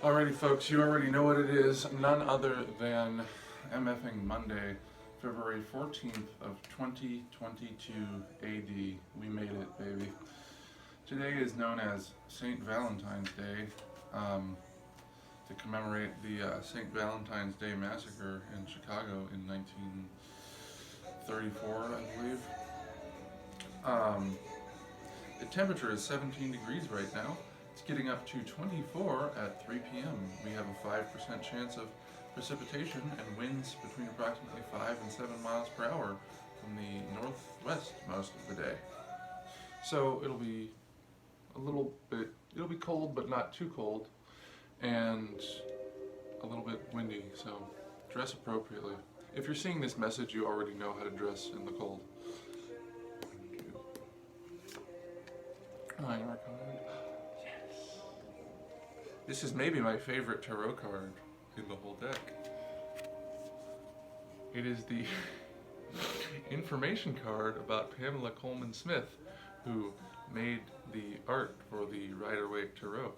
Alrighty, folks, you already know what it is. None other than MFing Monday, February 14th of 2022 AD. We made it, baby. Today is known as St. Valentine's Day to commemorate the St. Valentine's Day Massacre in Chicago in 1934, I believe. The temperature is 17 degrees right now. It's getting up to 24 at 3 p.m. We have a 5% chance of precipitation and winds between approximately 5 and 7 miles per hour from the northwest most of the day. So it'll be it'll be cold, but not too cold, and a little bit windy, so dress appropriately. If you're seeing this message, you already know how to dress in the cold. Yes. This is maybe my favorite tarot card in the whole deck. It is the information card about Pamela Coleman Smith, who made the art for the Rider-Waite Tarot.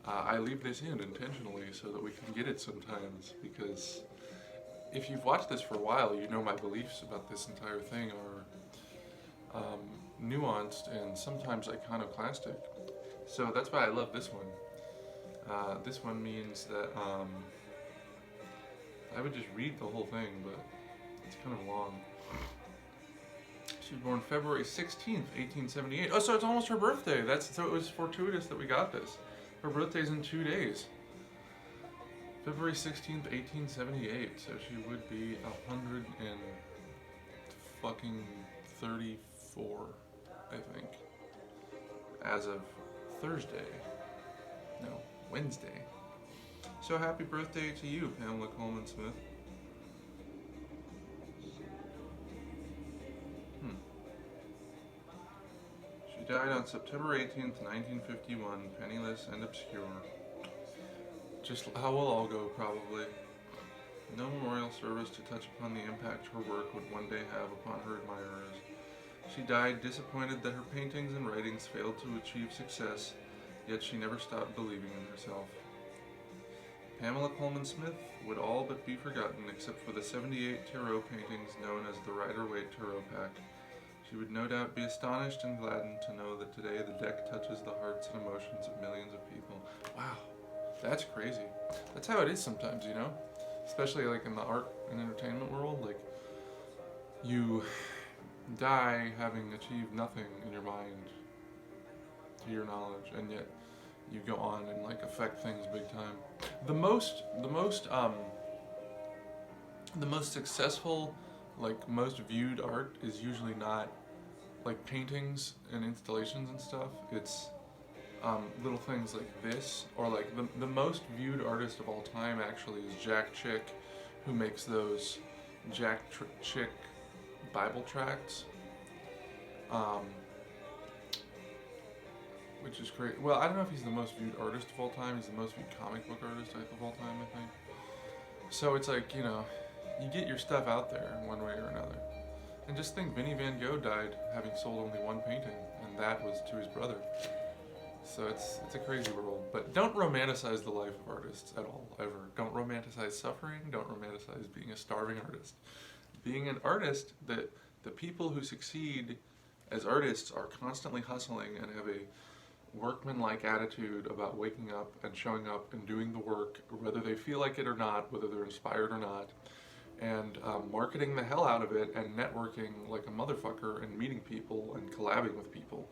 I leave this in intentionally so that we can get it sometimes, because if you've watched this for a while, you know my beliefs about this entire thing are nuanced and sometimes iconoclastic. So that's why I love this one. This one means that I would just read the whole thing, but it's kind of long. She was born February 16th, 1878. Oh, so it's almost her birthday. So it was fortuitous that we got this. Her birthday's in 2 days. February 16th, 1878. So she would be 134, I think, as of Thursday. No, Wednesday. So happy birthday to you, Pamela Coleman Smith. She died on September 18th, 1951, penniless and obscure. Just how we'll all go, probably. No memorial service to touch upon the impact her work would one day have upon her admirers. She died disappointed that her paintings and writings failed to achieve success, yet she never stopped believing in herself. Pamela Coleman Smith would all but be forgotten except for the 78 tarot paintings known as the Rider-Waite Tarot Pack. She would no doubt be astonished and gladdened to know that today the deck touches the hearts and emotions of millions of people. Wow, that's crazy. That's how it is sometimes, you know? Especially like in the art and entertainment world, like you die having achieved nothing in your mind to your knowledge, and yet you go on and like affect things big time. The most successful, like most viewed art is usually not like paintings and installations and stuff. It's little things like this, or like the most viewed artist of all time actually is Jack Chick, who makes those Chick Bible tracts. Which is great. Well, I don't know if he's the most viewed artist of all time. He's the most viewed comic book artist of all time, I think. So it's like, you know, you get your stuff out there in one way or another. And just think, Vinnie Van Gogh died having sold only one painting, and that was to his brother. So it's a crazy world. But don't romanticize the life of artists at all, ever. Don't romanticize suffering. Don't romanticize being a starving artist. Being an artist, the people who succeed as artists are constantly hustling and have a workman-like attitude about waking up and showing up and doing the work, whether they feel like it or not, whether they're inspired or not, and marketing the hell out of it and networking like a motherfucker and meeting people and collabing with people.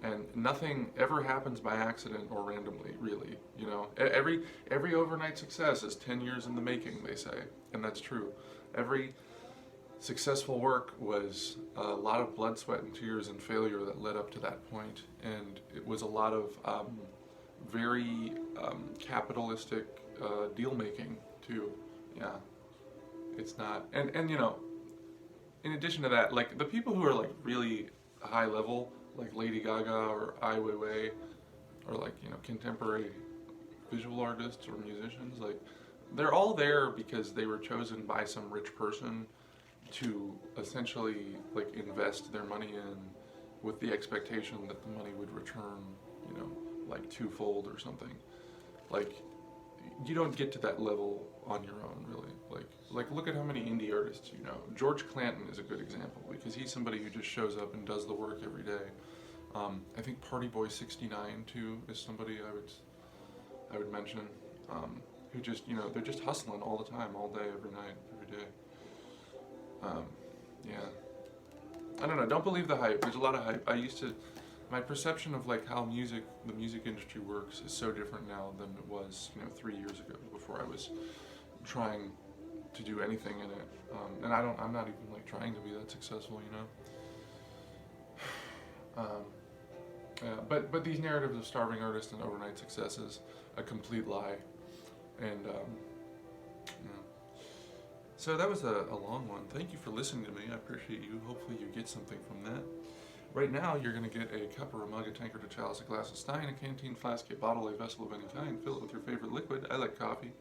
And nothing ever happens by accident or randomly, really. You know, every overnight success is 10 years in the making, they say, and that's true. Every successful work was a lot of blood, sweat, and tears and failure that led up to that point, and it was a lot of very capitalistic deal making too. Yeah, it's not, and you know, in addition to that, like the people who are like really high level, like Lady Gaga or Ai Weiwei, or like, you know, contemporary visual artists or musicians, like they're all there because they were chosen by some rich person to essentially like invest their money in, with the expectation that the money would return, you know, like twofold or something. Like, you don't get to that level on your own, really. Like look at how many indie artists you know. George Clanton is a good example because he's somebody who just shows up and does the work every day. I think Party Boy 69 too is somebody I would mention, who just, you know, they're just hustling all the time, all day, every night, every day. Yeah. I don't know. Don't believe the hype. There's a lot of hype. My perception of like how the music industry works is so different now than it was, you know, 3 years ago before I was trying to do anything in it. And I'm not even like trying to be that successful, you know. But these narratives of starving artists and overnight success is a complete lie, and you know. So that was a long one. Thank you for listening to me. I appreciate you. Hopefully you get something from that. Right now, you're going to get a cup or a mug, a tankard, a chalice, a glass, a stein, a canteen, flask, a bottle, a vessel of any kind. Fill it with your favorite liquid. I like coffee.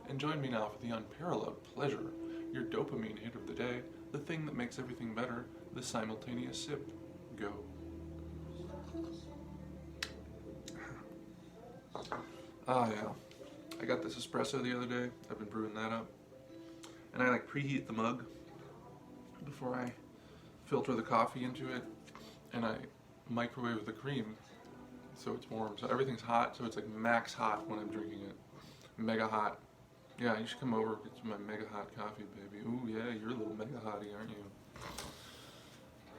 And join me now for the unparalleled pleasure, your dopamine hit of the day, the thing that makes everything better, the simultaneous sip. Go. Ah, yeah. I got this espresso the other day. I've been brewing that up. And I like preheat the mug before I filter the coffee into it. And I microwave the cream so it's warm. So everything's hot, so it's like max hot when I'm drinking it. Mega hot. Yeah, you should come over, get some of my mega hot coffee, baby. Ooh, yeah, you're a little mega hottie, aren't you?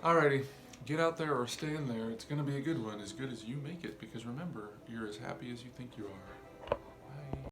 Alrighty, get out there or stay in there. It's gonna be a good one, as good as you make it, because remember, you're as happy as you think you are.